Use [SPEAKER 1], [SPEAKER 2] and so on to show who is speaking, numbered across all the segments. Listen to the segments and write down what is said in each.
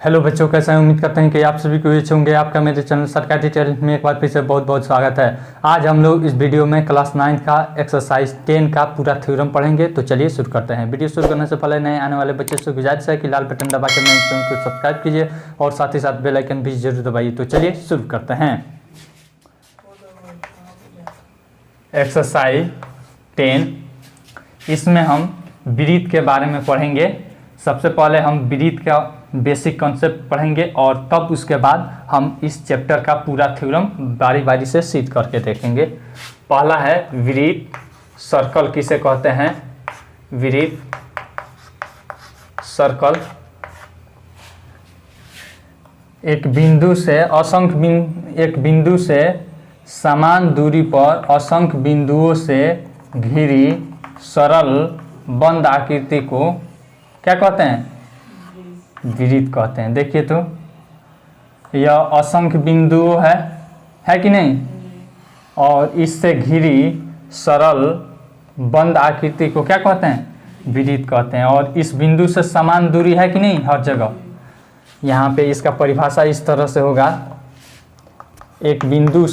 [SPEAKER 1] Hello बच्चों, कैसे हैं? उम्मीद करते हैं कि आप सभी को अच्छे होंगे। आपका मेरे चैनल सरकारी डिटेल में एक बार फिर से बहुत बहुत स्वागत है। आज हम लोग इस वीडियो में क्लास 9 का एक्सरसाइज 10 का पूरा थ्योरम पढ़ेंगे। तो चलिए शुरू करते हैं। वीडियो शुरू करने से पहले नए आने वाले बच्चे से गुजारिश है कि लाल बटन दबा के मेरे चैनल को सब्सक्राइब कीजिए और साथ ही साथ बेल आइकन भी जरूर दबाइए। तो चलिए शुरू करते हैं। एक्सरसाइज 10, इसमें हम वृत्त के बारे में पढ़ेंगे। सबसे पहले हम वृत्त का बेसिक कॉन्सेप्ट पढ़ेंगे और तब उसके बाद हम इस चैप्टर का पूरा थ्योरम बारी बारी से सिद्ध करके देखेंगे। पहला है वृत्त। सर्कल किसे कहते हैं? वृत्त, सर्कल एक बिंदु से एक बिंदु से समान दूरी पर असंख्य बिंदुओं से घिरी सरल बंद आकृति को क्या कहते हैं? वृत्त कहते हैं। देखिए तो यह असंख्य बिंदु है कि नहीं, और इससे घिरी सरल बंद आकृति को क्या कहते हैं? वृत्त कहते हैं। और इस बिंदु से समान दूरी है कि नहीं हर जगह। यहाँ पे इसका परिभाषा इस तरह से होगा, एक बिंदु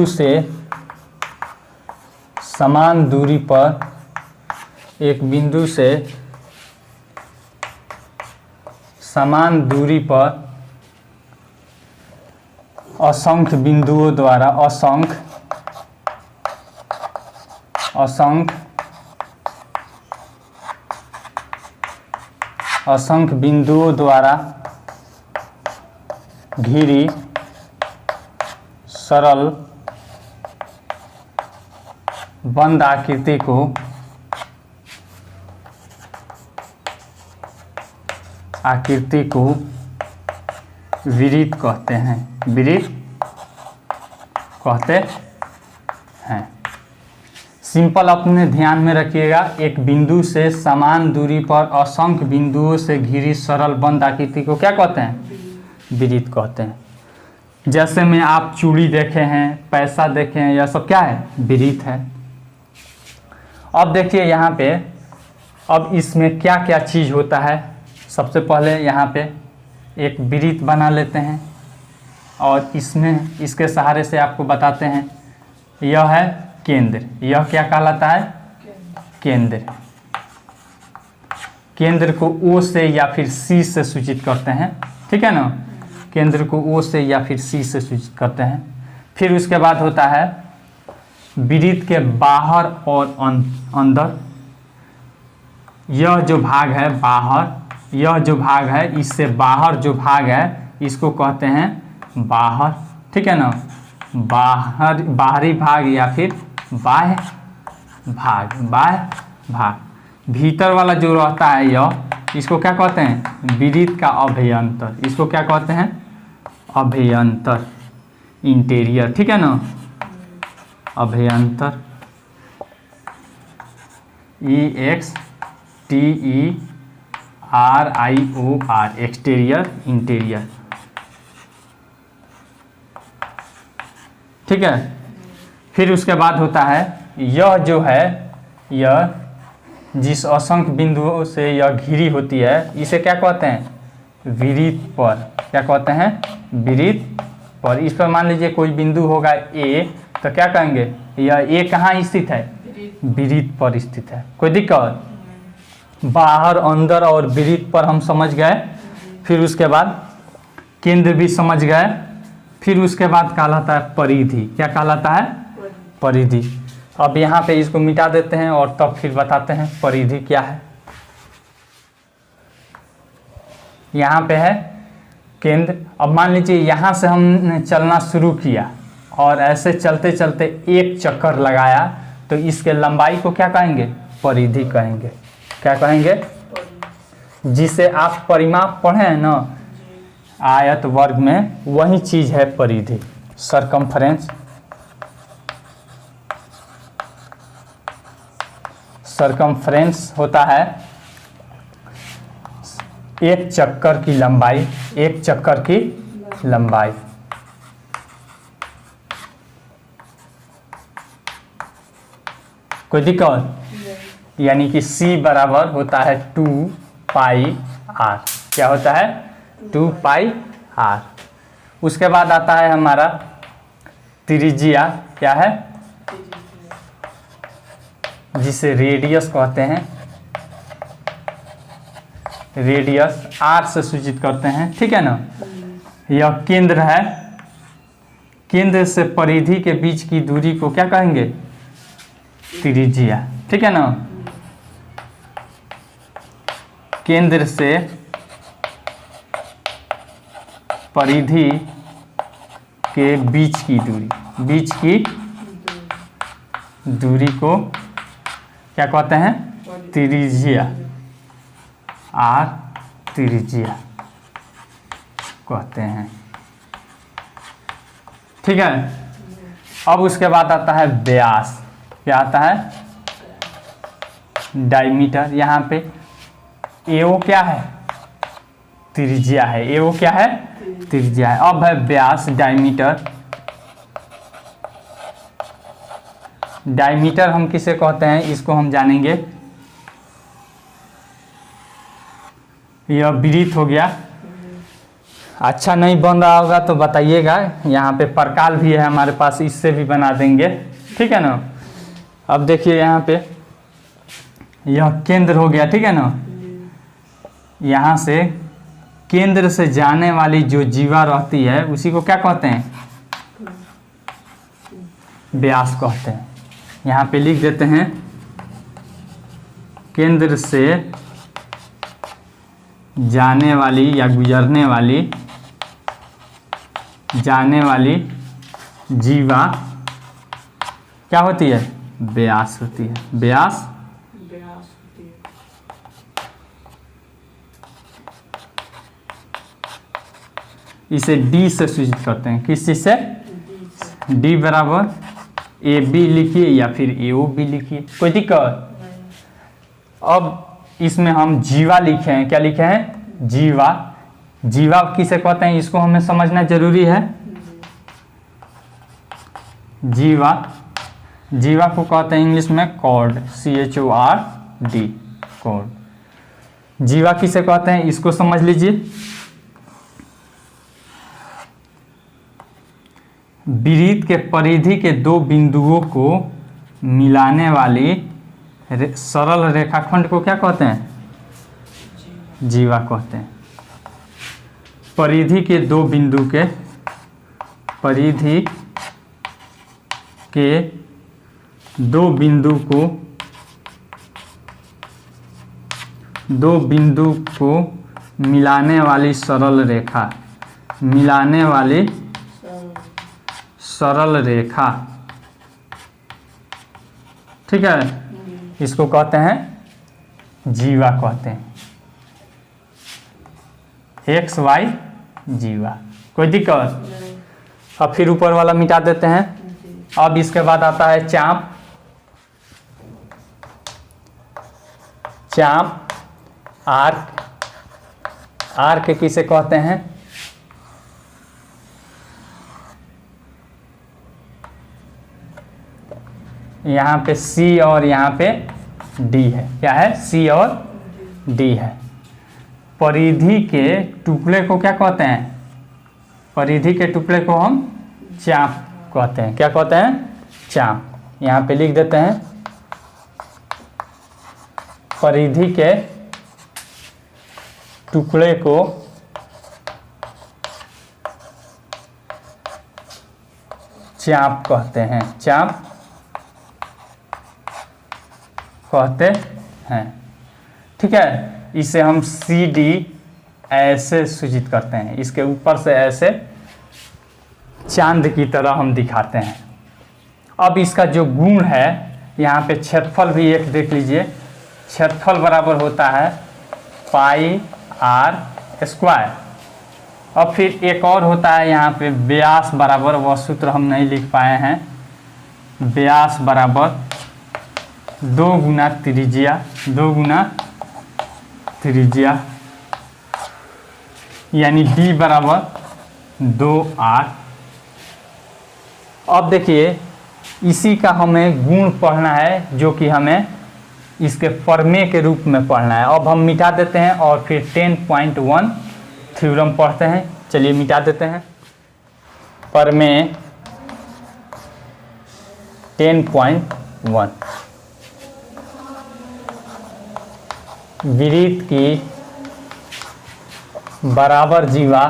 [SPEAKER 1] से समान दूरी पर एक बिंदु से समान दूरी पर असंख्य बिंदुओं द्वारा असंख्य बिंदुओं द्वारा घिरी सरल बंद आकृति को वृत्त कहते हैं। वृत्त कहते हैं। सिंपल अपने ध्यान में रखिएगा, एक बिंदु से समान दूरी पर असंख्य बिंदुओं से घिरी सरल बंद आकृति को क्या कहते हैं? वृत्त कहते हैं। जैसे में आप चूड़ी देखे हैं, पैसा देखे हैं, यह सब क्या है? वृत्त है। अब देखिए यहाँ पे, अब इसमें क्या क्या चीज़ होता है। सबसे पहले यहाँ पे एक वृत्त बना लेते हैं और इसके सहारे से आपको बताते हैं। यह है केंद्र। यह क्या कहलाता है? केंद्र। केंद्र को O से या फिर C से सूचित करते हैं, ठीक है ना। केंद्र को O से या फिर C से सूचित करते हैं। फिर उसके बाद होता है वृत्त के बाहर और अंदर। यह जो भाग है बाहर, यह जो भाग है, इससे बाहर जो भाग है इसको कहते हैं बाहर, ठीक है ना। बाहरी भाग या फिर बाह्य भाग। भीतर वाला जो रहता है यह, इसको क्या कहते हैं? वृत्त का अभ्यंतर। इसको क्या कहते हैं? अभ्यंतर, इंटीरियर, ठीक है ना। अभ्यंतर, EXTERIOR, एक्सटीरियर, इंटीरियर, ठीक है। फिर उसके बाद होता है यह जो है, यह जिस असंख्य बिंदुओं से यह घिरी होती है इसे क्या कहते हैं? वृत्त पर। क्या कहते हैं? वृत्त पर। इस पर मान लीजिए कोई बिंदु होगा A, तो क्या कहेंगे? यह A कहाँ स्थित है? वृत्त पर स्थित है। कोई दिक्कत? बाहर, अंदर और वृत्त पर हम समझ गए। फिर उसके बाद केंद्र भी समझ गए। फिर उसके बाद कहलाता है परिधि। क्या कहलाता है? परिधि। अब यहाँ पे इसको मिटा देते हैं और तब फिर बताते हैं परिधि क्या है। यहाँ पे है केंद्र। अब मान लीजिए यहाँ से हमने चलना शुरू किया और ऐसे चलते चलते एक चक्कर लगाया, तो इसके लंबाई को क्या कहेंगे? परिधि कहेंगे। क्या कहेंगे? जिसे आप परिमाप पढ़े हैं ना आयत वर्ग में, वही चीज है परिधि। सरकमफ्रेंस, सरकमफ्रेंस होता है एक चक्कर की लंबाई, एक चक्कर की लंबाई। कोई दिक्कत? यानी कि C बराबर होता है 2πr। क्या होता है? 2πr। उसके बाद आता है हमारा त्रिज्या। क्या है? जिसे रेडियस कहते हैं, रेडियस r से सूचित करते हैं, ठीक है ना। यह केंद्र है, केंद्र से परिधि के बीच की दूरी को क्या कहेंगे? त्रिज्या, ठीक है ना। केंद्र से परिधि के बीच की दूरी, बीच की दूरी को क्या कहते हैं? त्रिज्या, r त्रिज्या कहते हैं, ठीक है। अब उसके बाद आता है व्यास। क्या आता है? डायमीटर। यहाँ पे AO क्या है? त्रिज्या है। AO क्या है? त्रिज्या है। अब है व्यास, डायमीटर। डायमीटर हम किसे कहते हैं, इसको हम जानेंगे। यह वृत्त हो गया। अच्छा नहीं बन रहा होगा तो बताइएगा। यहाँ पे प्रकाल भी है हमारे पास, इससे भी बना देंगे, ठीक है ना। अब देखिए यहाँ पे यह केंद्र हो गया, ठीक है ना। यहाँ से केंद्र से जाने वाली जो जीवा रहती है उसी को क्या कहते हैं? व्यास कहते हैं। यहाँ पे लिख देते हैं केंद्र से जाने वाली या गुजरने वाली, जाने वाली जीवा क्या होती है? व्यास होती है। व्यास इसे D से सूचित करते हैं। किस चीज से? D बराबर AB लिखिए या फिर AO भी लिखिए, कोई दिक्कत? अब इसमें हम जीवा लिखे हैं। क्या लिखे हैं? जीवा। जीवा किसे कहते हैं, इसको हमें समझना जरूरी है। जीवा, जीवा को कहते हैं इंग्लिश में कॉर्ड, CHORD, कॉर्ड। जीवा किसे कहते हैं, इसको समझ लीजिए। वृत्त के परिधि के दो बिंदुओं को मिलाने वाली सरल रेखाखंड को क्या कहते हैं? जीवा कहते हैं। परिधि के दो बिंदु के, परिधि के दो बिंदु को, दो बिंदु को मिलाने वाली सरल रेखा, मिलाने वाली सरल रेखा, ठीक है, इसको कहते हैं जीवा कहते हैं। XY जीवा, कोई दिक्कत? अब फिर ऊपर वाला मिटा देते हैं। अब इसके बाद आता है चाप। चाप, आर्क। आर्क किसे कहते हैं? यहाँ पे C और यहाँ पे D है। क्या है? C और D है। परिधि के टुकड़े को क्या कहते हैं? परिधि के टुकड़े को हम चाप कहते हैं। क्या कहते हैं? चाप। यहाँ पे लिख देते हैं परिधि के टुकड़े को चाप कहते हैं। चाप कहते हैं, ठीक है। इसे हम CD ऐसे सूचित करते हैं। इसके ऊपर से ऐसे चांद की तरह हम दिखाते हैं। अब इसका जो गुण है, यहाँ पे क्षेत्रफल भी एक देख लीजिए। क्षेत्रफल बराबर होता है πr²। अब फिर एक और होता है यहाँ पे व्यास बराबर, वह सूत्र हम नहीं लिख पाए हैं। व्यास बराबर 2 गुना त्रिज्या, 2 गुना त्रिज्या, यानी D बराबर 2r। अब देखिए इसी का हमें गुण पढ़ना है, जो कि हमें इसके प्रमेय के रूप में पढ़ना है। अब हम मिटा देते हैं और फिर 10.1 थ्योरम पढ़ते हैं। चलिए मिटा देते हैं। प्रमेय 10.1 विरीत की बराबर जीवा,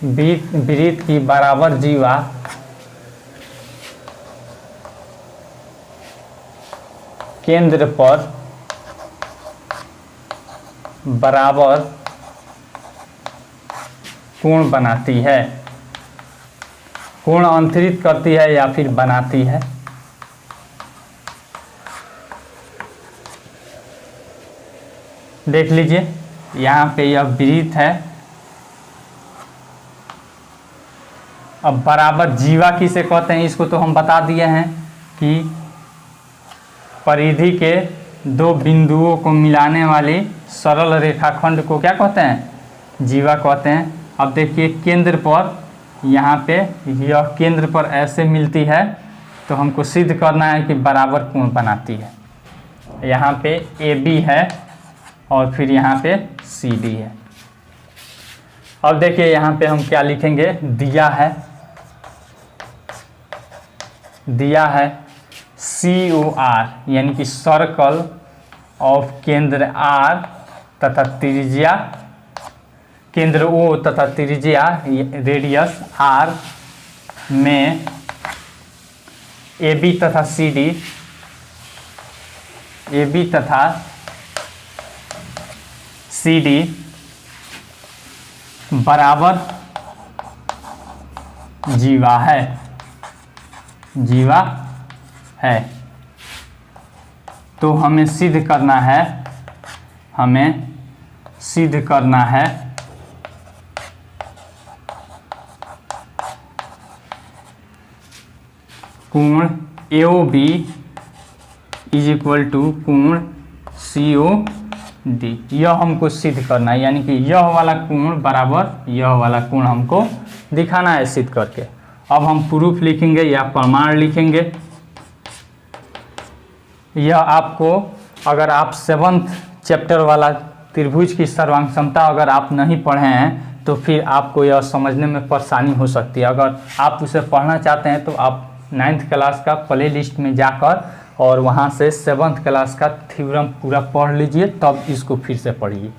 [SPEAKER 1] विरीत की बराबर जीवा केंद्र पर बराबर कोण बनाती है। कोण अंतरित करती है या फिर बनाती है। देख लीजिए यहाँ पे यह विरीत है। अब बराबर जीवा किसे कहते हैं इसको तो हम बता दिए हैं कि परिधि के दो बिंदुओं को मिलाने वाली सरल रेखाखंड को क्या कहते हैं? जीवा कहते हैं। अब देखिए केंद्र पर, यहाँ पे यह केंद्र पर ऐसे मिलती है तो हमको सिद्ध करना है कि बराबर कोण बनाती है। यहाँ पे AB है और फिर यहाँ पे CD है। अब देखिए यहाँ पे हम क्या लिखेंगे, दिया है COR यानी कि सर्कल ऑफ केंद्र R तथा त्रिज्या, केंद्र O तथा त्रिज्या रेडियस R में AB तथा CD बराबर जीवा है। तो हमें सिद्ध करना है कोण AOB इज इक्वल टू कोण COD। यह हमको सिद्ध करना है, यानी कि यह वाला कोण बराबर यह वाला कोण हमको दिखाना है सिद्ध करके। अब हम प्रूफ लिखेंगे या प्रमाण लिखेंगे। यह आपको, अगर आप 7th चैप्टर वाला त्रिभुज की सर्वांग क्षमता अगर आप नहीं पढ़े हैं तो फिर आपको यह समझने में परेशानी हो सकती है। अगर आप उसे पढ़ना चाहते हैं तो आप 9th क्लास का प्ले लिस्ट में जाकर और वहां से 7th क्लास का थ्योरम पूरा पढ़ लीजिए, तब इसको फिर से पढ़िए।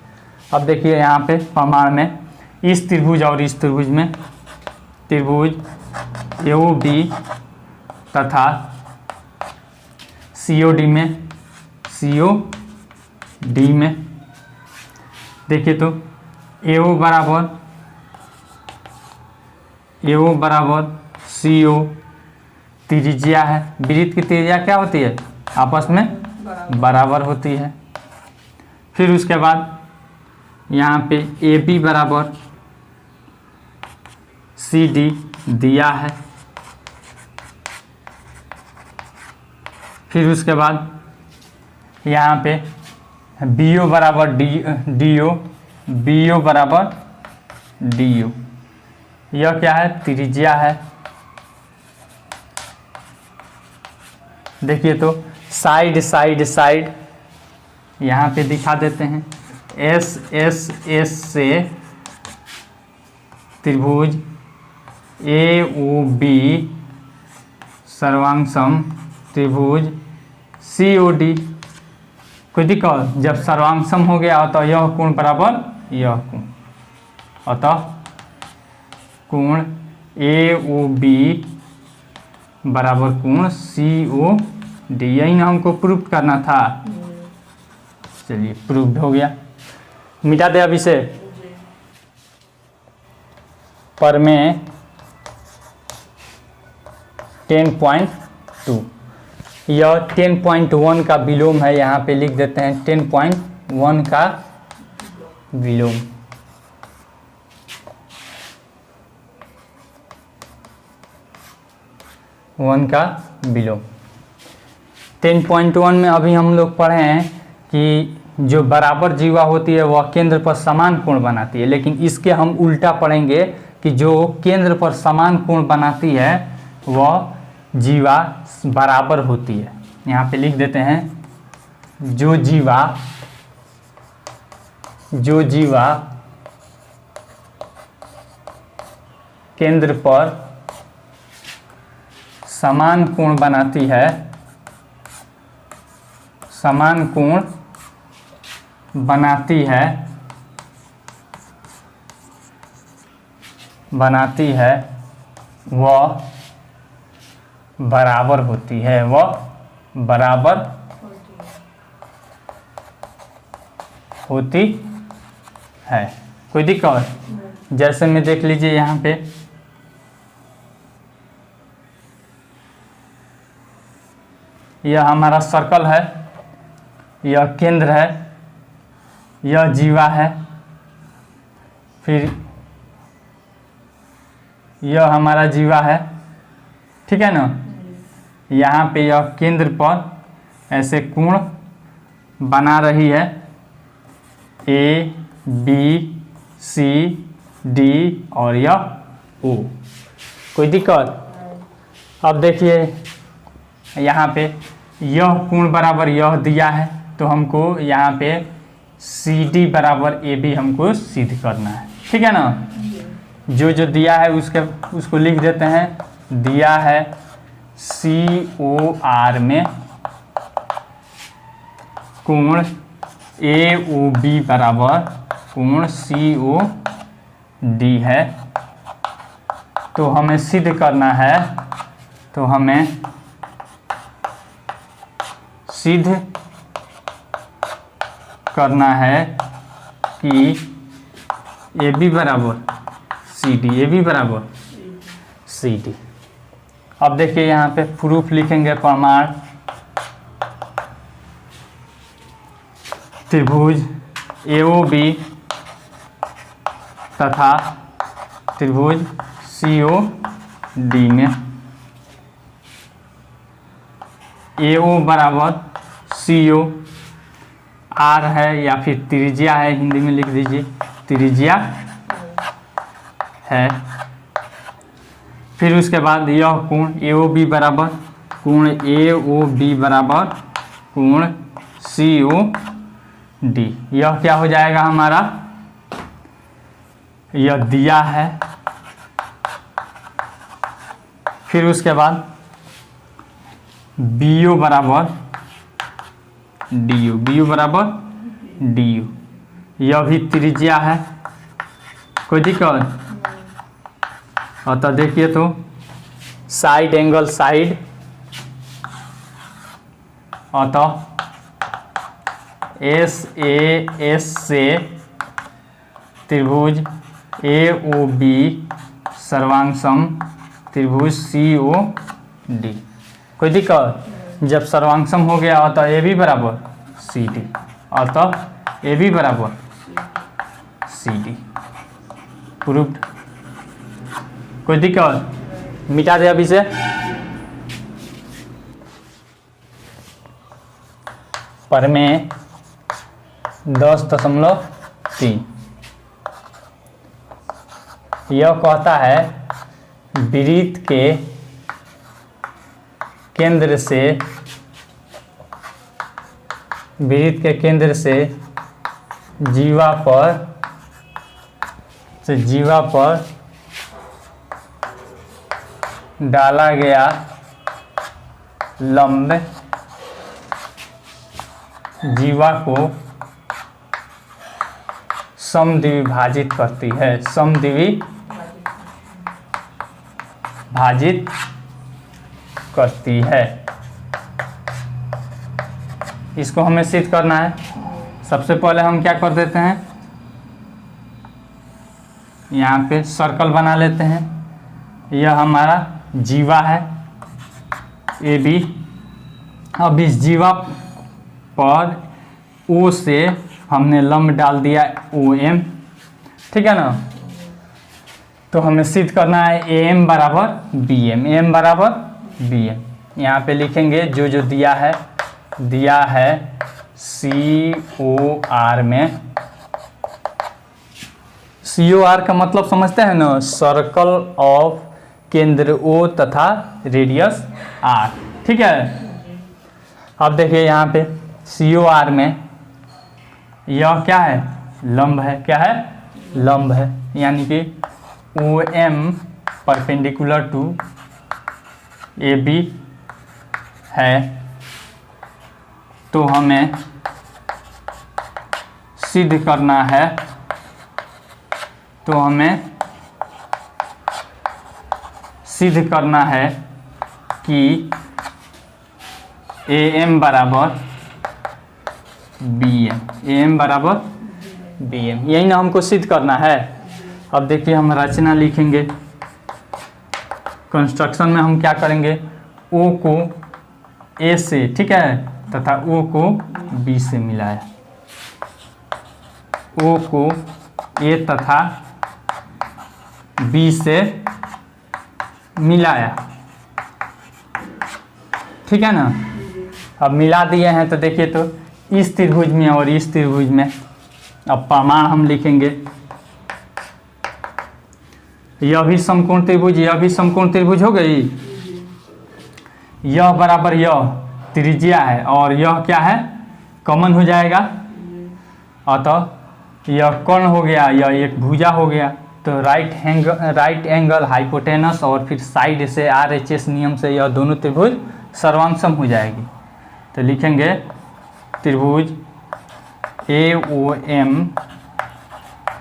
[SPEAKER 1] अब देखिए यहाँ पे प्रमाण में इस त्रिभुज और इस त्रिभुज में, त्रिभुज AOB तथा COD में देखिए तो AO बराबर CO त्रिज्या है। वृत्त की त्रिज्या क्या होती है? आपस में बराबर होती है। फिर उसके बाद यहाँ पे AB बराबर CD दिया है। फिर उसके बाद यहाँ पे BO बराबर BO बराबर DO। यह क्या है? त्रिज्या है। देखिए तो साइड यहाँ पे दिखा देते हैं। S से त्रिभुज AOB सर्वांगसम त्रिभुज COD। कोई दिक्कत? जब सर्वांगसम हो गया तो यह कोण बराबर यह कोण, अतः कोण AOB बराबर कोण COD। यही ना हमको प्रूफ करना था। चलिए प्रूफ हो गया। मिटा दे अब इसे। प्रमेय 10.2, यह 10.1 का विलोम है। यहाँ पे लिख देते हैं 10.1 का विलोम। वन का विलोम 10.1 में अभी हम लोग पढ़े हैं कि जो बराबर जीवा होती है वह केंद्र पर समान कोण बनाती है, लेकिन इसके हम उल्टा पढ़ेंगे कि जो केंद्र पर समान कोण बनाती है वह जीवा बराबर होती है। यहाँ पे लिख देते हैं जो जीवा केंद्र पर समान कोण बनाती है, समान कोण बनाती है वह बराबर होती है, वह बराबर होती है। कोई दिक्कत? जैसे में देख लीजिए यहाँ पे यह हमारा सर्कल है, यह केंद्र है, यह जीवा है, फिर यह हमारा जीवा है, ठीक है ना। यहाँ पे यह केंद्र पर ऐसे कोण बना रही है ए बी सी डी और यह ओ। कोई दिक्कत? अब देखिए यहाँ पे यह कोण बराबर यह दिया है, तो हमको यहाँ पे सी डी बराबर ए बी हमको सिद्ध करना है, ठीक है ना। जो दिया है उसको लिख देते हैं। दिया है सी ओ आर में कोण ए ओ बी बराबर कोण सी ओ डी है, तो हमें सिद्ध करना है, तो हमें सिद्ध करना है कि ए बी बराबर सी डी, ए बी बराबर सी डी। अब देखिए यहाँ पे प्रूफ लिखेंगे। प्रमाण त्रिभुज AOB तथा त्रिभुज COD में AO बराबर CO R है या फिर त्रिज्या है, हिंदी में लिख दीजिए त्रिज्या है। फिर उसके बाद यह कोण AOB बराबर कोण AOB बराबर कोण COD। यह क्या हो जाएगा हमारा, यह दिया है। फिर उसके बाद BO बराबर DU, BU बराबर DU, यह भी त्रिज्या है। कोई दिक्कत? अतः देखिए तो साइड एंगल साइड, अतः SAS से त्रिभुज AOB सर्वांगसम त्रिभुज COD। कोई दिक्कत? जब सर्वांगसम हो गया अतः AB बराबर CD, अतः AB बराबर CD। प्रूव्ड। कोई दिक्कत? मिटा दे अभी से। प्रमेय 10.3 यह कहता है वृत्त के केंद्र से जीवा पर डाला गया लंब जीवा को समद्विभाजित भाजित करती है, समद्विभाजित भाजित करती है। इसको हमें सिद्ध करना है। सबसे पहले हम क्या कर देते हैं, यहाँ पे सर्कल बना लेते हैं। यह हमारा जीवा है AB। अब इस जीवा पर O से हमने लंब डाल दिया OM, ठीक है ना। तो हमें सिद्ध करना है AM बराबर BM, AM बराबर BM। यहाँ पे लिखेंगे जो दिया है COR में। COR का मतलब समझते हैं ना, सर्कल ऑफ केंद्र O तथा रेडियस R, ठीक है। अब देखिए यहाँ पे COR में यह क्या है, लंब है, क्या है, लंब है, यानी कि OM परपेंडिकुलर टू AB है, तो हमें सिद्ध करना है, तो हमें सिद्ध करना है कि AM बराबर BM, AM बराबर BM, यही ना हमको सिद्ध करना है। अब देखिए हम रचना लिखेंगे, कंस्ट्रक्शन में हम क्या करेंगे, O को A से, ठीक है, तथा O को B से मिलाया, O को A तथा B से मिलाया, ठीक है ना। अब मिला दिए हैं तो देखिए, तो इस त्रिभुज में और इस त्रिभुज में अब प्रमाण हम लिखेंगे, यह भी समकोण त्रिभुज, यह भी समकोण त्रिभुज हो गई, यह बराबर यह त्रिज्या है और यह क्या है, कॉमन हो जाएगा, अतः यह कर्ण हो गया, यह एक भुजा हो गया, तो राइट एंगल हाइपोटेनस और फिर साइड से RHS नियम से यह दोनों त्रिभुज सर्वांगसम हो जाएगी। तो लिखेंगे त्रिभुज AOM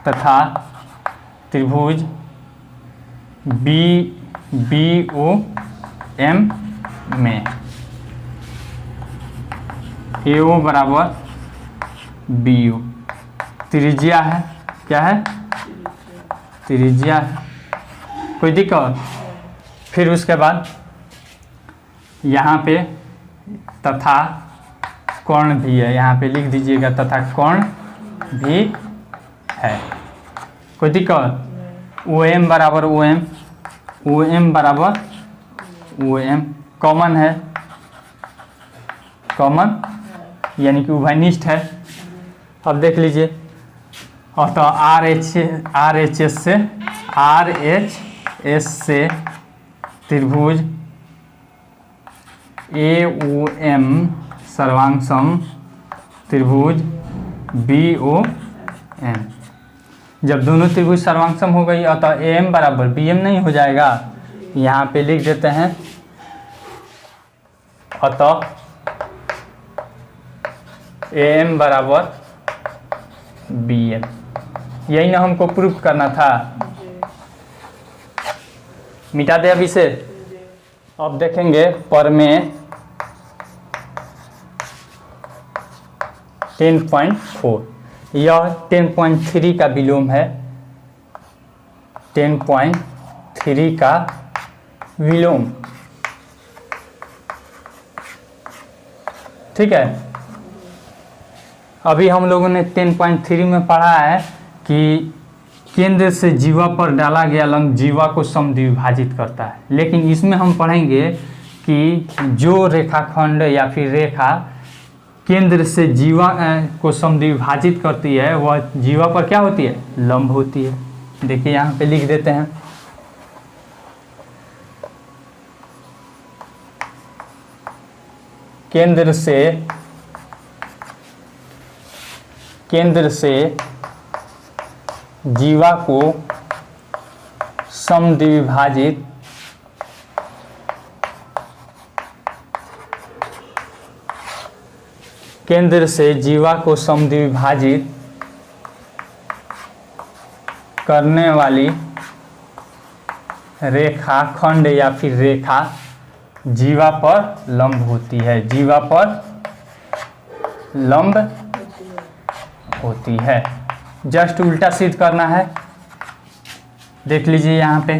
[SPEAKER 1] तथा त्रिभुज BOM में AO बराबर BO त्रिज्या है, क्या है, त्रिज्या है, कोई दिक्कत। फिर उसके बाद यहाँ पे तथा कोण भी है, यहाँ पे लिख दीजिएगा तथा कोण भी है, कोई दिक्कत। OM बराबर OM, OM बराबर OM कॉमन है, कॉमन यानी कि उभयनिष्ठ है। अब देख लीजिए, और तो RHS से त्रिभुज AOM सर्वांगसम त्रिभुज BOM, जब दोनों त्रिभुज सर्वांगसम हो गई अतः AM बराबर BM नहीं हो जाएगा, यहाँ पे लिख देते हैं अतः AM बराबर BM, यही ना हमको प्रूफ करना था। मिटा दे अभी से। अब देखेंगे प्रमेय 10.4, यह 10.3 का विलोम है, 10.3 का विलोम, ठीक है। अभी हम लोगों ने 10.3 में पढ़ा है कि केंद्र से जीवा पर डाला गया लंब जीवा को समद्विभाजित करता है, लेकिन इसमें हम पढ़ेंगे कि जो रेखाखंड या फिर रेखा केंद्र से जीवा को समद्विभाजित करती है वह जीवा पर क्या होती है, लंब होती है। देखिए यहाँ पे लिख देते हैं, केंद्र से जीवा को समद्विभाजित केंद्र से जीवा को समद्विभाजित करने वाली रेखा खंड या फिर रेखा जीवा पर लंब होती है, जीवा पर लंब होती है। जस्ट उल्टा सिद्ध करना है। देख लीजिए यहाँ पे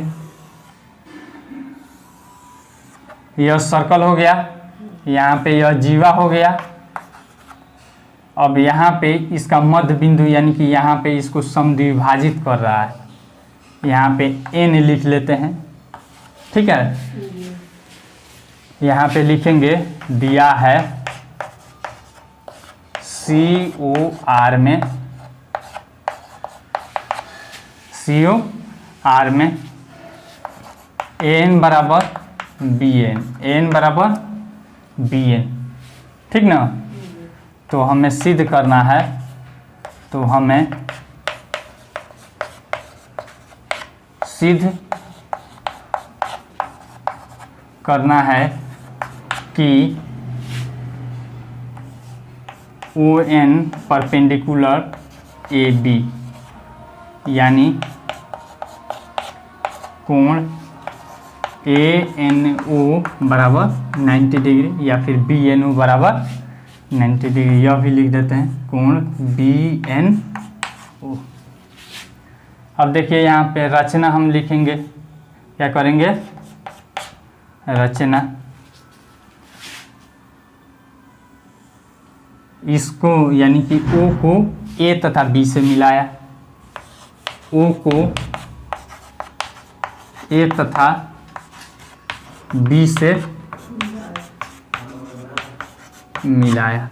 [SPEAKER 1] यह सर्कल हो गया, यहाँ पे यह जीवा हो गया। अब यहाँ पे इसका मध्य बिंदु यानी कि यहाँ पे इसको समद्विभाजित कर रहा है, यहाँ पे n लिख लेते हैं, ठीक है। यहाँ पे लिखेंगे दिया है COR में, COR में n बराबर BN, n बराबर BN, ठीक ना। तो हमें सिद्ध करना है, तो हमें सिद्ध करना है कि ON परपेंडिकुलर AB, यानी कोण ANO बराबर 90 डिग्री या फिर BNO बराबर 90 डिग्री, यह भी लिख देते हैं कोण BNO। अब देखिए यहाँ पे रचना हम लिखेंगे, क्या करेंगे, रचना, इसको यानी कि O को A तथा B से मिलाया, O को A तथा B से मिलाया।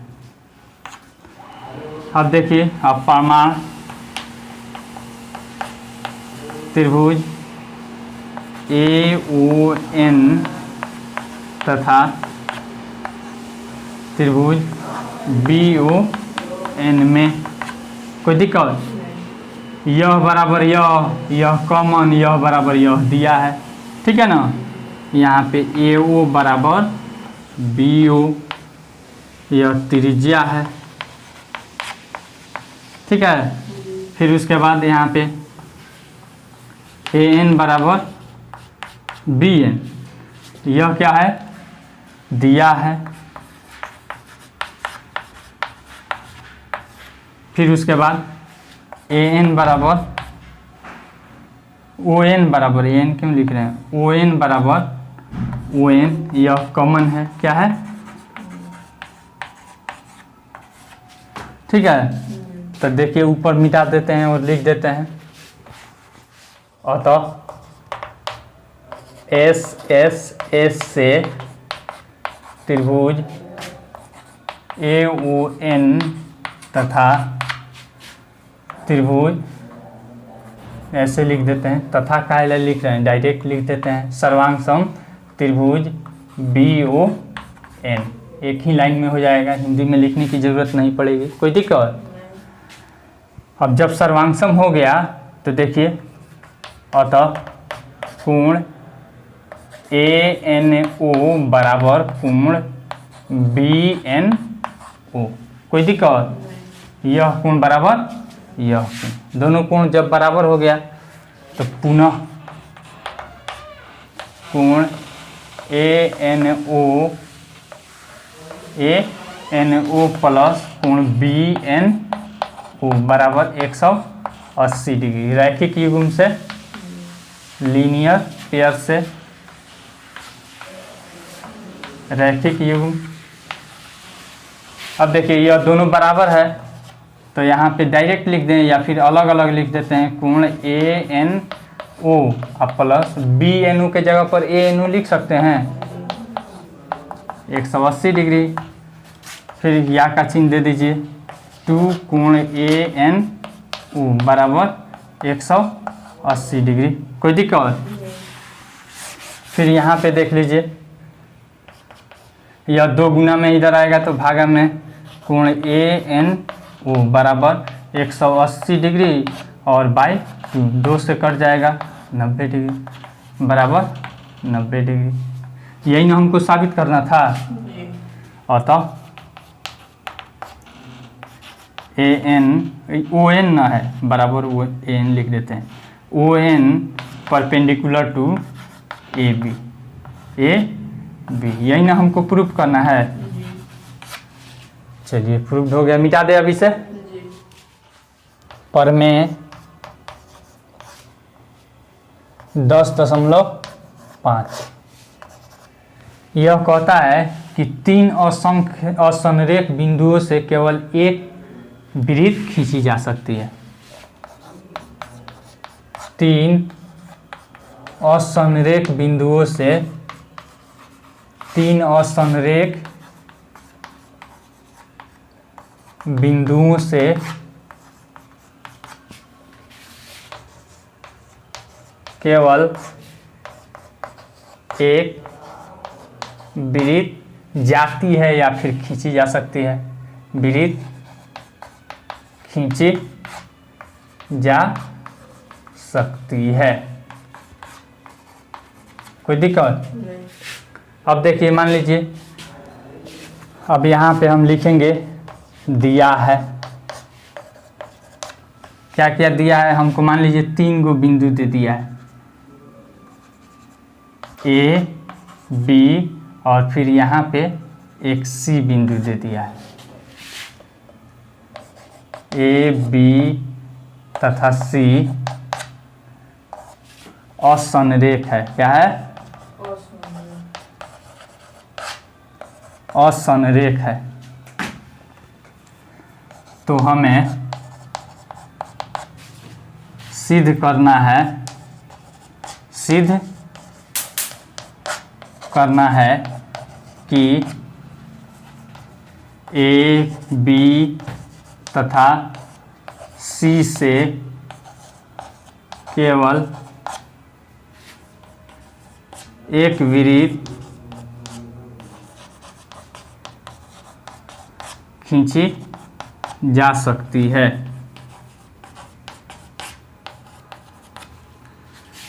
[SPEAKER 1] अब देखिए, अब प्रमाण त्रिभुज AON तथा त्रिभुज BON में कोई दिक्कत, यह बराबर यह कॉमन, यह बराबर यह दिया है, ठीक है ना। यहाँ पे AO बराबर BO, यह त्रिज्या है, ठीक है। फिर उसके बाद यहाँ पे AN बराबर BN, यह क्या है, दिया है। फिर उसके बाद AN बराबर ON बराबर, AN क्यों लिख रहे हैं, ON बराबर ON, यह कॉमन है, क्या है, ठीक है। तो देखिए ऊपर मिटा देते हैं और लिख देते हैं, अतः SSS से त्रिभुज AON तथा त्रिभुज, ऐसे लिख देते हैं, तथा काहे लिख रहे हैं, डायरेक्ट लिख देते हैं, सर्वांग सम त्रिभुज BON, एक ही लाइन में हो जाएगा, हिंदी में लिखने की जरूरत नहीं पड़ेगी, कोई दिक्कत। अब जब सर्वांगसम हो गया तो देखिए, अतः कोण ANO बराबर कोण BNO, कोई दिक्कत, यह कोण बराबर यह कोण, दोनों कोण जब बराबर हो गया तो पुनः कोण ANO प्लस कोण BNO बराबर 180 डिग्री, रैखिक युग्म से, लीनियर पेयर से, रैखिक युग्म। अब देखिए यह दोनों बराबर है, तो यहाँ पे डायरेक्ट लिख दें या फिर अलग अलग लिख देते हैं, कोण ANO अब प्लस BNO के जगह पर ANO लिख सकते हैं 180 डिग्री, फिर या का चिन्ह दे दीजिए, 2 कोण ANO बराबर 180 डिग्री, कोई दिक्कत। फिर यहाँ पे देख लीजिए, यह 2 गुना में इधर आएगा तो भागा में, कोण ANO बराबर 180 डिग्री और बाई 2 से कट जाएगा 90 डिग्री बराबर 90 डिग्री, यही ना हमको साबित करना था। अतः ON ना है बराबर ON लिख देते हैं, ON परपेंडिकुलर टू AB, यही ना हमको प्रूफ करना है। चलिए प्रूफ हो गया, मिटा दे अभी से। प्रमेय 10.5 यह कहता है कि 3 असंख्य असंरेख बिंदुओं से केवल एक वृत्त खींची जा सकती है। 3 असंरेख बिंदुओं से 3 असंरेख बिंदुओं से केवल एक वृत्त जाती है या फिर खींची जा सकती है। वृत्त खींची जा सकती है। कोई दिक्कत? अब देखिए, मान लीजिए अब यहाँ पे हम लिखेंगे दिया है। क्या क्या दिया है हमको? मान लीजिए 3 गो बिंदु दे दिया है, ए बी और फिर यहाँ पे एक सी बिंदु दे दिया है। ए बी तथा सी असंरेख है। क्या है? असंरेख है। तो हमें सिद्ध करना है, सिद्ध करना है कि ए बी तथा सी से केवल एक वृत्त खींची जा सकती है।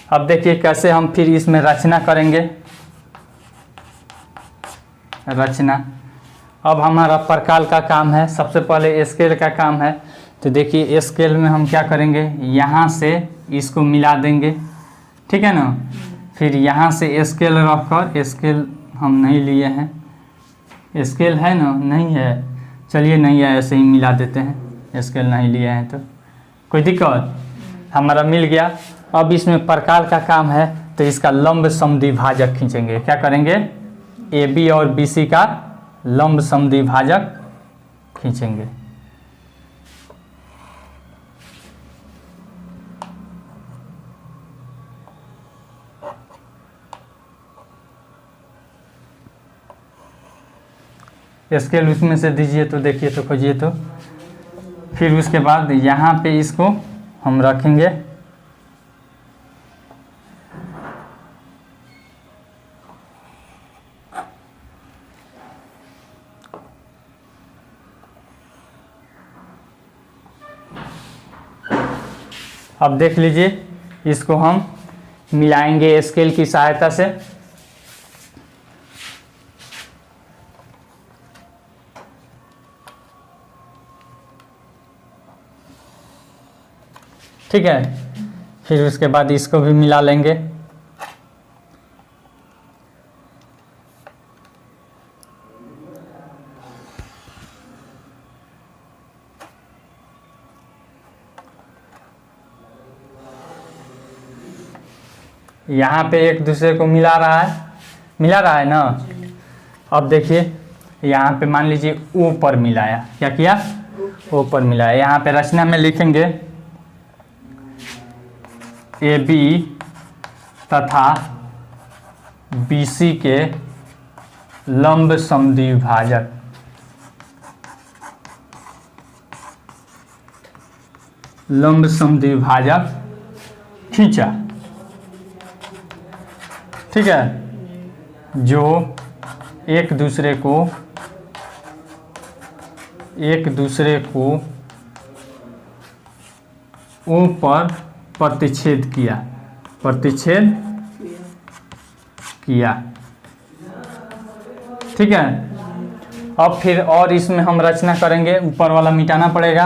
[SPEAKER 1] अब देखिए कैसे हम फिर इसमें रचना करेंगे। रचना, अब हमारा प्रकार का काम है। सबसे पहले स्केल का काम है। तो देखिए स्केल में हम क्या करेंगे, यहाँ से इसको मिला देंगे, ठीक है ना। फिर यहाँ से स्केल रखकर, स्केल हम नहीं लिए हैं, स्केल है ना, नहीं है, चलिए नहीं है, ऐसे ही मिला देते हैं। स्केल नहीं लिए हैं तो कोई दिक्कत? हमारा मिल गया। अब इसमें प्रकार का काम है, तो इसका लंब समद्विभाजक खींचेंगे। क्या करेंगे? ए बी और बी सी का लंब समद्विभाजक खींचेंगे। स्केल उसमें से दीजिए तो देखिए तो खोजिए तो। फिर उसके बाद यहाँ पे इसको हम रखेंगे। अब देख लीजिए, इसको हम मिलाएंगे स्केल की सहायता से। ठीक है, फिर उसके बाद इसको भी मिला लेंगे। यहाँ पे एक दूसरे को मिला रहा है ना। अब देखिए यहाँ पे मान लीजिए ओ पर मिलाया। क्या किया? ओ पर मिलाया। यहाँ पे रचना में लिखेंगे ए बी तथा बी सी के लंब समद्विभाजक। लंब समद्विभाजक खींचा, ठीक है, जो एक दूसरे को ऊपर प्रतिच्छेद किया, ठीक है। अब फिर और इसमें हम रचना करेंगे, ऊपर वाला मिटाना पड़ेगा।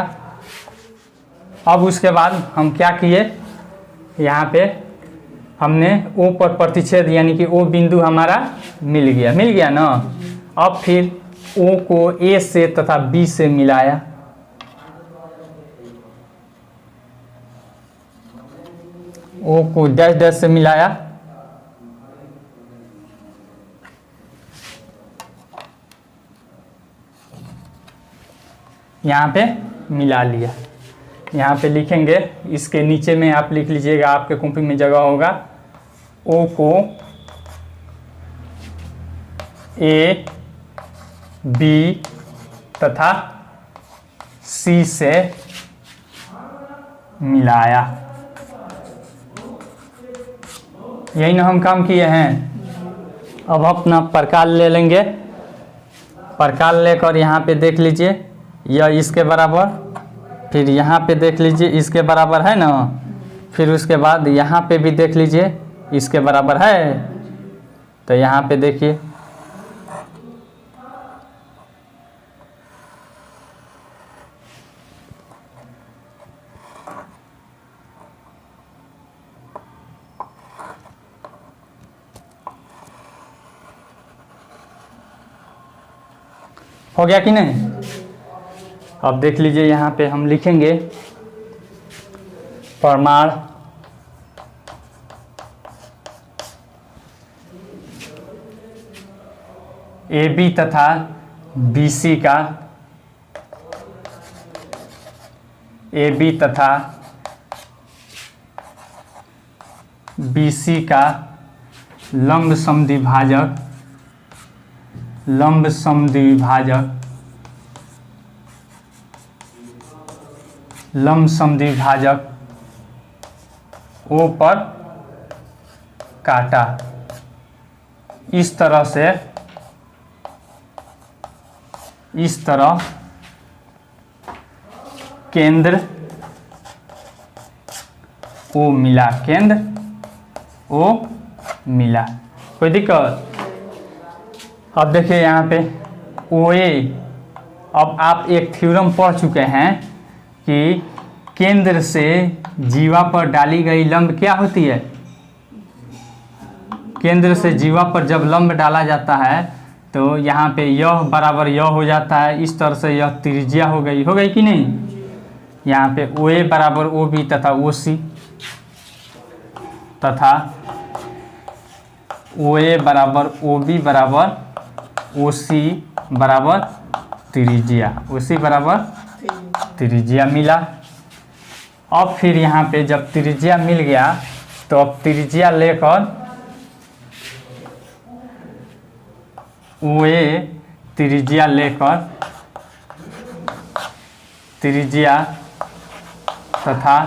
[SPEAKER 1] अब उसके बाद हम क्या किए, यहाँ पे हमने ओ पर प्रतिच्छेद यानी कि ओ बिंदु हमारा मिल गया ना। अब फिर ओ को ए से तथा बी से मिलाया। ओ को डैश डैश से मिलाया। यहाँ पे मिला लिया। यहाँ पे लिखेंगे, इसके नीचे में आप लिख लीजिएगा, आपके कॉपी में जगह होगा। ओ को ए बी तथा सी से मिलाया। यही ना हम काम किए हैं। अब अपना प्रकार ले लेंगे। प्रकाल लेकर यहाँ पे देख लीजिए यह इसके बराबर, फिर यहाँ पे देख लीजिए इसके बराबर है ना, फिर उसके बाद यहाँ पे भी देख लीजिए इसके बराबर है। तो यहाँ पे देखिए हो गया कि नहीं। अब देख लीजिए यहाँ पे हम लिखेंगे प्रमाण AB तथा BC का, AB तथा BC का लंब समद्विभाजक, लंब समद्विभाजक, लंब समद्विभाजक O पर काटा। इस तरह से, इस तरह केंद्र O मिला, केंद्र O मिला। कोई दिक्कत? अब देखिए यहाँ पे OA, अब आप एक थ्योरम पढ़ चुके हैं कि केंद्र से जीवा पर डाली गई लंब क्या होती है। केंद्र से जीवा पर जब लंब डाला जाता है तो यहाँ पे यह बराबर यह हो जाता है। इस तरह से यह त्रिज्या हो गई कि नहीं। यहाँ पे OA बराबर OB तथा OC, तथा OA बराबर OB बराबर OC बराबर त्रिज्या, OC बराबर त्रिज्या मिला। अब फिर यहाँ पे जब त्रिज्या मिल गया तो अब त्रिज्या लेकर OA, त्रिज्या लेकर त्रिज्या तथा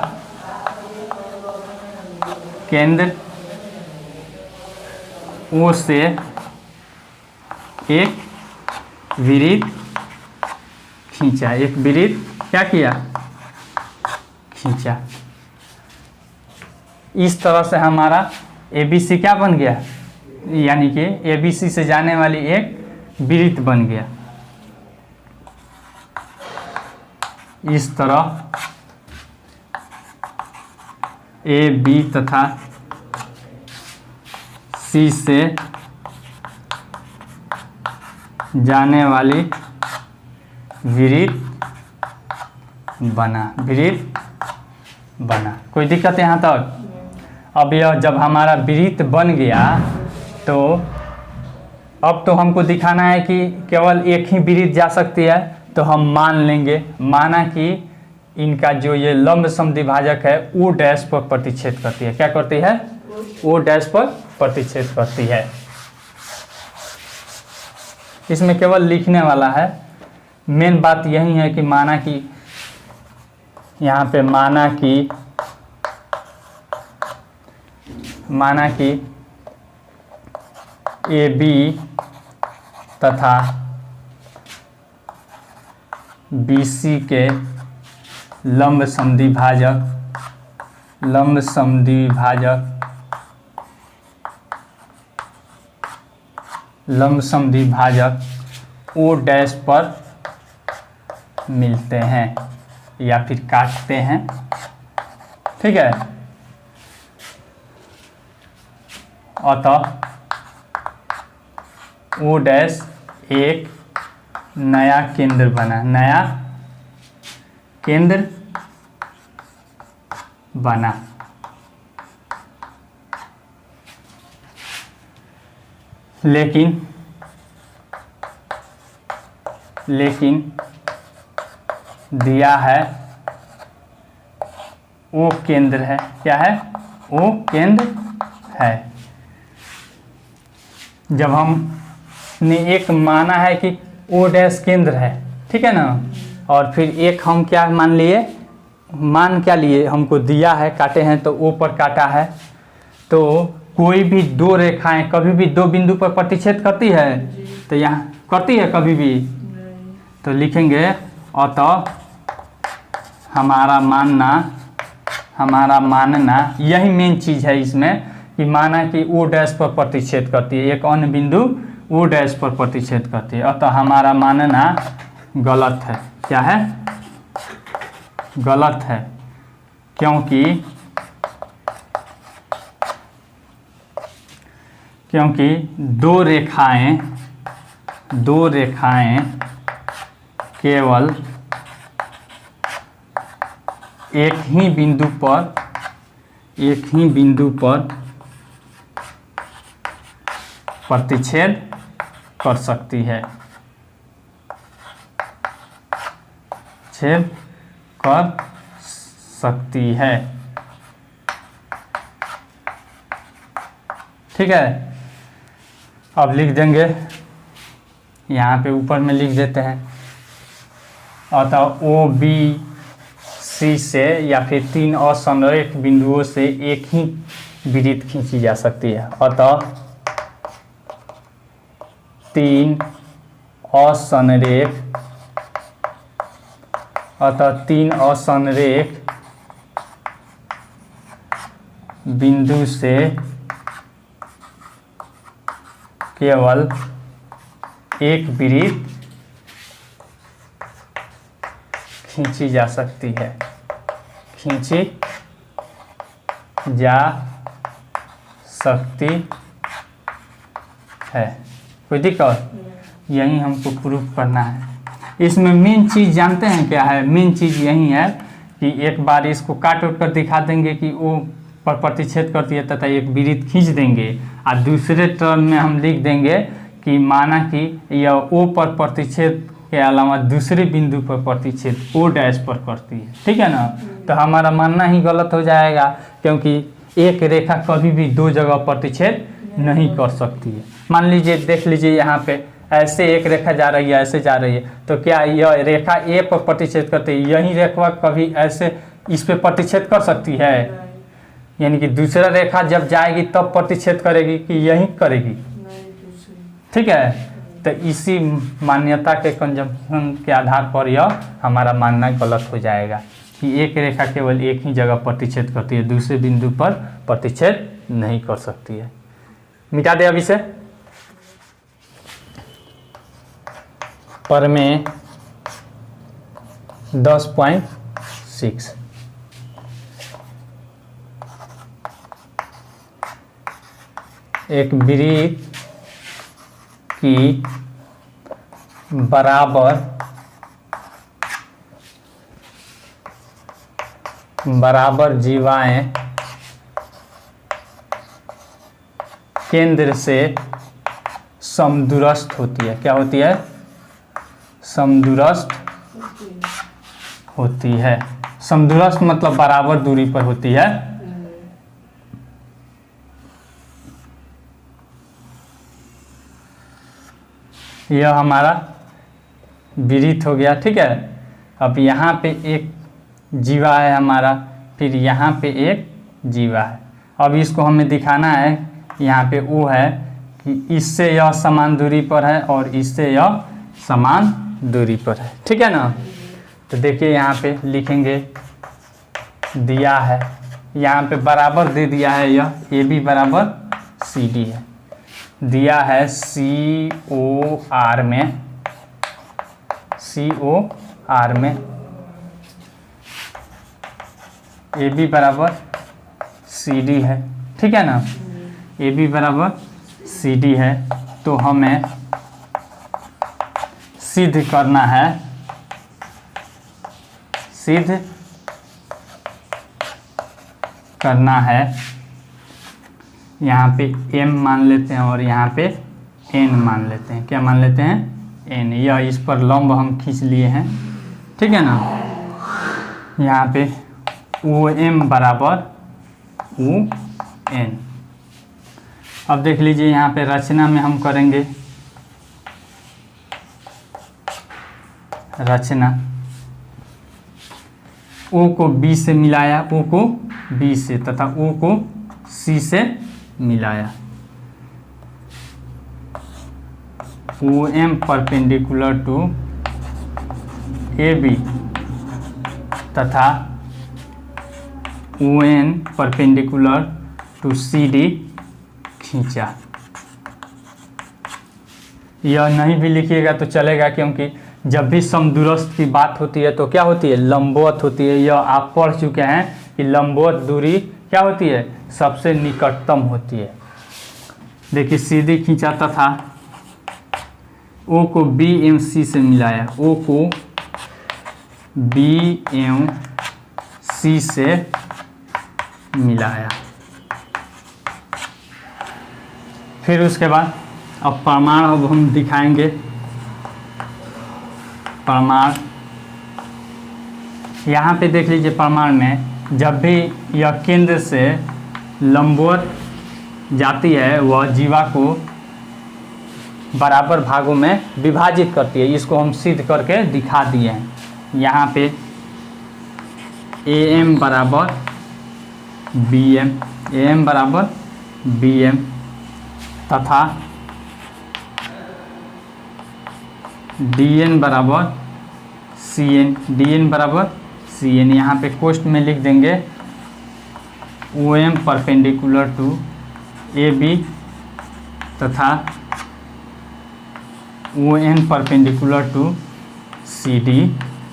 [SPEAKER 1] केंद्र O से एक वृत्त खींचा, एक वृत्त क्या किया, खींचा। इस तरह से हमारा ABC क्या बन गया, यानी कि ABC से जाने वाली एक वृत्त बन गया। इस तरह AB तथा C से जाने वाली वृत्त बना, वृत्त बना। कोई दिक्कत यहाँ तक? अब यह जब हमारा वृत्त बन गया तो अब तो हमको दिखाना है कि केवल एक ही वृत्त जा सकती है। तो हम मान लेंगे, माना कि इनका जो ये लंब समद्विभाजक है O डैश पर प्रतिच्छेद करती है। क्या करती है? O डैश पर प्रतिच्छेद करती है। इसमें केवल लिखने वाला है, मेन बात यही है कि माना कि यहाँ पे माना कि AB तथा BC के लंब समद्विभाजक O डैश पर मिलते हैं या फिर काटते हैं। ठीक है। अतः O डैश एक नया केंद्र बना, नया केंद्र बना। लेकिन दिया है O केंद्र है। क्या है? O केंद्र है। जब हमने एक माना है कि O डैश केंद्र है, ठीक है ना, और फिर एक हम क्या मान लिए, मान क्या लिए, हमको दिया है, काटे हैं तो O पर काटा है। तो कोई भी दो रेखाएं कभी भी दो बिंदु पर प्रतिच्छेद करती है। तो यहाँ करती है कभी भी? तो लिखेंगे अतः हमारा मानना यही मेन चीज़ है इसमें कि माना कि ओ डैश पर प्रतिच्छेद करती है, एक अन्य बिंदु ओ डैश पर प्रतिच्छेद करती है, अतः हमारा मानना गलत है। क्या है? गलत है, क्योंकि दो रेखाएं केवल एक ही बिंदु पर प्रतिच्छेद कर सकती है, ठीक है। अब लिख देंगे, यहाँ पे ऊपर में लिख देते हैं, अतः ओ बी सी से या फिर 3 असंरेख बिंदुओं से एक ही वृत्त खींची जा सकती है, अतः 3 असंरेख बिंदु से केवल एक वृत्त खींची जा सकती है, कोई दिक्कत? यही हमको प्रूफ करना है। इसमें मेन चीज़ जानते हैं क्या है? मेन चीज़ यही है कि एक बार इसको काट उठ कर दिखा देंगे कि ओ पर प्रतिच्छेद करती है तथा एक वृत्त खींच देंगे, और दूसरे टर्म में हम लिख देंगे कि माना कि यह ओ पर प्रतिच्छेद के अलावा दूसरे बिंदु पर प्रतिच्छेद ओ डैश पर करती है, ठीक है ना? तो हमारा मानना ही गलत हो जाएगा, क्योंकि एक रेखा कभी भी दो जगह प्रतिच्छेद नहीं कर सकती है। मान लीजिए, देख लीजिए यहाँ पे ऐसे एक रेखा जा रही है, ऐसे जा रही है, तो क्या यह रेखा ए पर प्रतिच्छेद करती है? यही रेखा कभी ऐसे इस पे प्रतिच्छेद कर सकती है? यानी कि दूसरा रेखा जब जाएगी तब प्रतिच्छेद करेगी कि यही करेगी? ठीक है। तो इसी मान्यता के कंजम्पशन के आधार पर यह हमारा मानना गलत हो जाएगा कि एक रेखा केवल एक ही जगह प्रतिच्छेद करती है, दूसरे बिंदु पर प्रतिच्छेद नहीं कर सकती है। मिटा दे अभी से। प्रमेय 10.6 एक वृत्त की बराबर जीवाएं केंद्र से समदूरस्थ होती है। क्या होती है? समदूरस्थ होती है। समदूरस्थ मतलब बराबर दूरी पर होती है। यह हमारा वृत्त हो गया, ठीक है। अब यहाँ पे एक जीवा है हमारा, फिर यहाँ पे एक जीवा है। अब इसको हमें दिखाना है, यहाँ पे वो है कि इससे यह समान दूरी पर है और इससे यह समान दूरी पर है, ठीक है ना। तो देखिए यहाँ पे लिखेंगे, दिया है यहाँ पे बराबर दे दिया है, यह ए बी बराबर सी डी है, दिया है सी ओ आर में ए बी बराबर सी डी है, ठीक है ना। ए बी बराबर सी डी है, तो हमें सिद्ध करना है, यहाँ पे m मान लेते हैं और यहाँ पे n मान लेते हैं। क्या मान लेते हैं? n। यह इस पर लंब हम खींच लिए हैं, ठीक है ना। यहाँ पे OM बराबर UN। अब देख लीजिए यहाँ पे रचना में हम करेंगे, रचना O को B से मिलाया, O को B से तथा O को C से मिलाया। O M perpendicular to A B तथा O N perpendicular to C D खींचा। यह नहीं भी लिखिएगा तो चलेगा, क्योंकि जब भी समदूरस्थ की बात होती है तो क्या होती है, लंबवत होती है। यह आप पढ़ चुके हैं कि लंबवत दूरी क्या होती है, सबसे निकटतम होती है। देखिए सीधी खींचा तथा ओ को बी एम सी से मिलाया, ओ को बी एम सी से मिलाया। फिर उसके बाद अब प्रमाण अब हम दिखाएंगे। प्रमाण यहाँ पे देख लीजिए, प्रमाण में जब भी यह केंद्र से लंबवत जाती है वह जीवा को बराबर भागों में विभाजित करती है। इसको हम सिद्ध करके दिखा दिए हैं। यहाँ पे ए एम बराबर बी एम, ए एम बराबर बी एम तथा डी एन बराबर सी एन, डी एन बराबर सी एन। यहाँ पे कोष्ठ में लिख देंगे O M perpendicular to A B तथा O N perpendicular to C D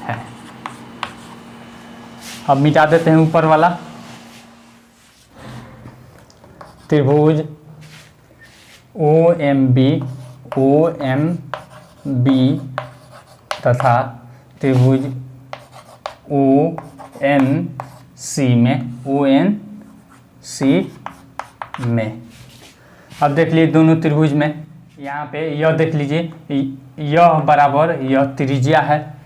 [SPEAKER 1] है। अब मिटा देते हैं ऊपर वाला। त्रिभुज ओ एम बी तथा त्रिभुज ओ एन सी में अब देख लीजिए दोनों त्रिभुज में, यहाँ पे यह देख लीजिए, यह बराबर यह त्रिज्या है।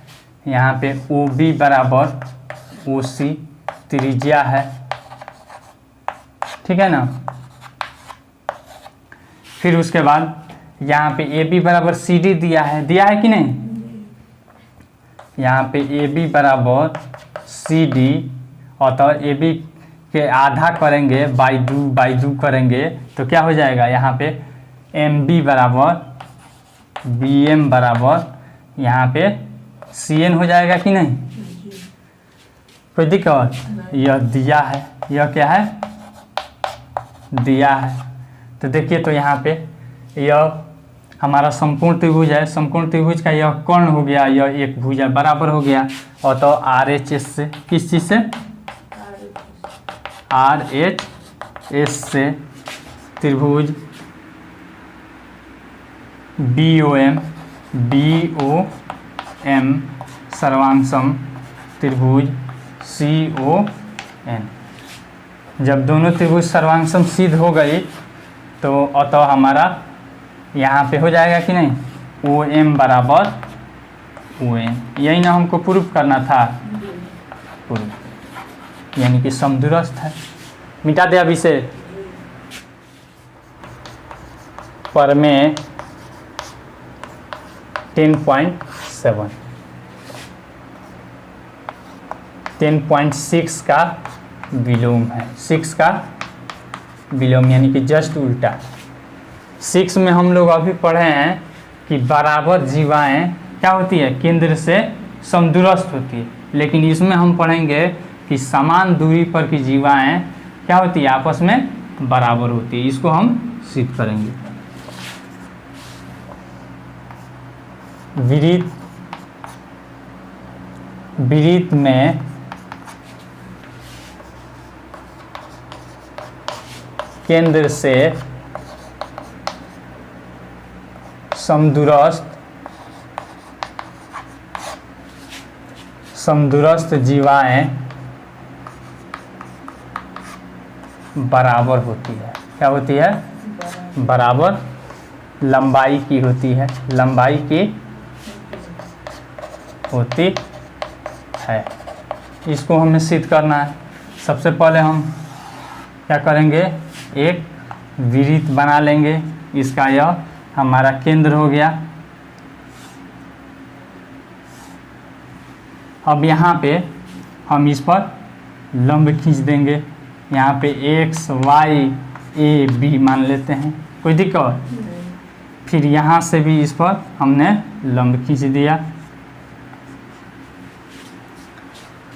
[SPEAKER 1] यहाँ पे ओ बी बराबर ओ सी त्रिज्या है, ठीक है ना। फिर उसके बाद यहाँ पे ए बी बराबर सी डी दिया है कि नहीं। यहाँ पे ए बी बराबर सी डी, और तो ए बी के आधा करेंगे बाई दो करेंगे तो क्या हो जाएगा, यहाँ पे एम बी बराबर बी एम बराबर यहाँ पे सी एन हो जाएगा कि नहीं। कोई दिक्कत, यह दिया है, यह क्या है, दिया है। तो देखिए तो यहाँ पे यह हमारा संपूर्ण त्रिभुज है। संपूर्ण त्रिभुज का यह कर्ण हो गया, यह एक भुजा बराबर हो गया। और तो आर एच एस से, किस चीज़ से, आर एच एस से त्रिभुज बी ओ एम सर्वांशम त्रिभुज सी ओ एन। जब दोनों त्रिभुज सर्वांशम सिद्ध हो गई तो अतः हमारा यहाँ पे हो जाएगा कि नहीं, ओ एम बराबर ओ एन। यही ना हमको प्रूफ करना था, प्रूफ यानी कि समदूरस्थ है। मिटा दे अब इसे। पर में 10.7 10.6 का विलोम है, 6 का विलोम यानी कि जस्ट उल्टा। 6 में हम लोग अभी पढ़े हैं कि बराबर जीवाएं क्या होती है, केंद्र से समदूरस्थ होती है। लेकिन इसमें हम पढ़ेंगे कि समान दूरी पर की जीवाएं क्या होती है, आपस में बराबर होती है। इसको हम सिद्ध करेंगे। विरीत में केंद्र से समदूरस्थ जीवाएं बराबर होती है। क्या होती है, बराबर लंबाई की होती है, लंबाई की होती है। इसको हमें सिद्ध करना है। सबसे पहले हम क्या करेंगे, एक विरीत बना लेंगे। इसका यह हमारा केंद्र हो गया। अब यहाँ पे हम इस पर लंब खींच देंगे। यहाँ पे x y a b मान लेते हैं, कोई दिक्कत। फिर यहाँ से भी इस पर हमने लंब खींच दिया।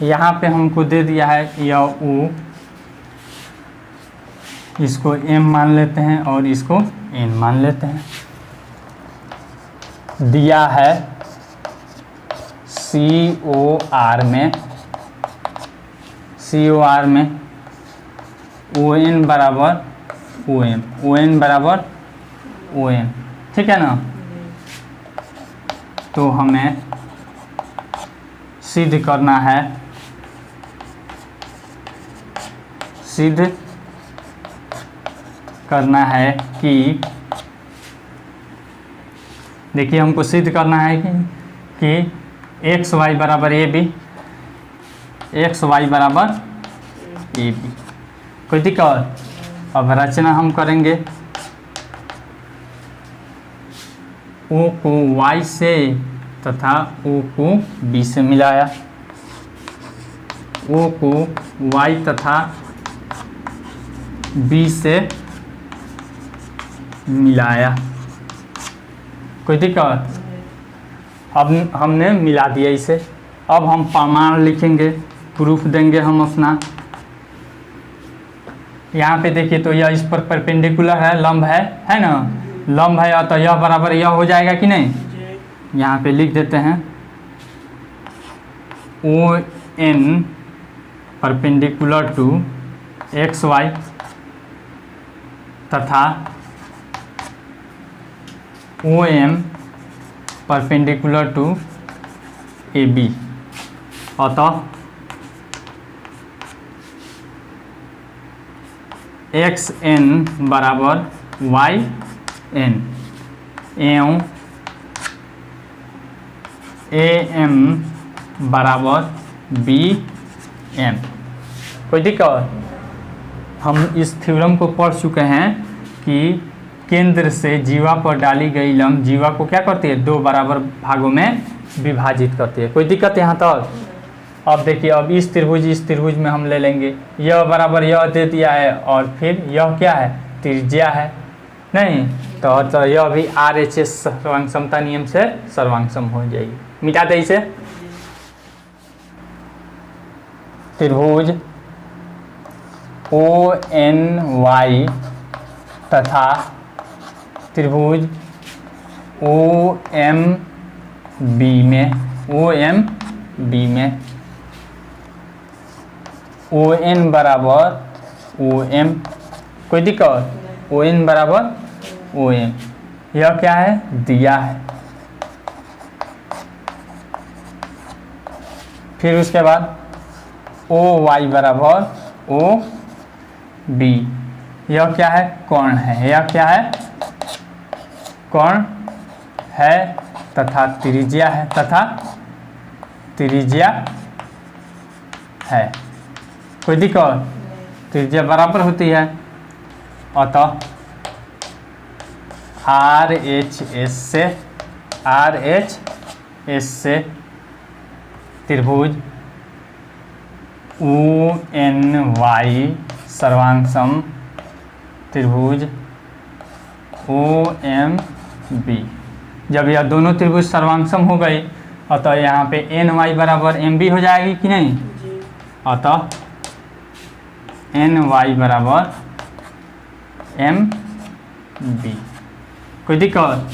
[SPEAKER 1] यहाँ पे हमको दे दिया है यह U, इसको M मान लेते हैं और इसको N मान लेते हैं। दिया है COR में ON बराबर OM बराबर OM, ठीक है ना। तो हमें सिद्ध करना है, कि देखिए हमको सिद्ध करना है कि XY बराबर AB, XY बराबर AB। कोई दिक्कत? अब रचना हम करेंगे। O को Y से तथा O को B से मिलाया, O को Y तथा B से मिलाया। कोई दिक्कत? अब हमने मिला दिया इसे। अब हम प्रमाण लिखेंगे, प्रूफ देंगे हम अपना। यहाँ पे देखिए तो यह इस पर परपेंडिकुलर है, लंब है ना, लंब है तो यह बराबर यह हो जाएगा कि नहीं। यहाँ पे लिख देते हैं ON परपेंडिकुलर टू XY तथा OM परपेंडिकुलर टू AB। अतः XN बराबर YN एवं AM बराबर BM। कोई दिक्कत? हम इस थ्योरम को पढ़ चुके हैं कि केंद्र से जीवा पर डाली गई लंब जीवा को क्या करती है, दो बराबर भागों में विभाजित करती है। कोई दिक्कत यहाँ तक? अब देखिए, अब इस त्रिभुज में हम ले लेंगे, यह बराबर यह दे दिया है और फिर यह क्या है, त्रिज्या है नहीं, तो यह भी RHS सर्वांग समता नियम से सर्वांग सम हो जाएगी। मिटा दे इसे। त्रिभुज ONY तथा त्रिभुज OMB में ON बराबर OM। कोई दिक्कत? ON बराबर OM, यह क्या है, दिया है। फिर उसके बाद OY बराबर OB, यह क्या है, कोण है। यह क्या है, कोण है तथा त्रिज्या है। कोई दिक्कत? त्रिज्या बराबर होती है, अतः RHS से त्रिभुज ONY सर्वांग सम त्रिभुज OMB। जब यह दोनों त्रिभुज सर्वांग सम हो गई, अतः यहाँ पे NY बराबर MB हो जाएगी कि नहीं। अतः NY बराबर MB। कोई दिक्कत?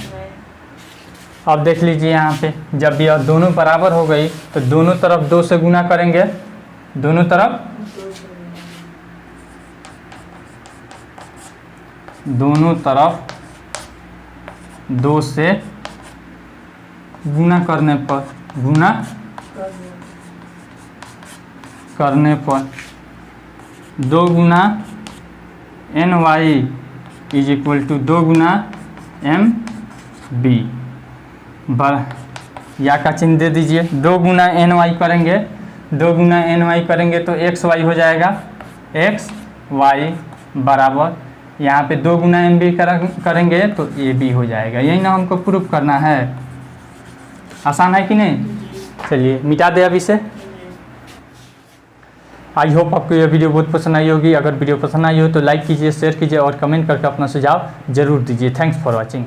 [SPEAKER 1] अब देख लीजिए यहाँ पे, जब यह दोनों बराबर हो गई तो दोनों तरफ 2 से गुना करेंगे, दोनों तरफ 2 से गुना करने पर 2 गुना NY इज इक्वल टू 2 गुना MB। या का चिन्ह दे दीजिए। 2 गुना NY करेंगे, 2 गुना NY करेंगे तो XY हो जाएगा, XY बराबर यहाँ पे 2 गुना MB करेंगे तो AB हो जाएगा। यही ना हमको प्रूफ करना है। आसान है कि नहीं। चलिए मिटा दे अब इसे। आई होप आपको यह वीडियो बहुत पसंद आई होगी। अगर वीडियो पसंद आई हो तो लाइक कीजिए, शेयर कीजिए और कमेंट करके अपना सुझाव जरूर दीजिए। Thanks for watching.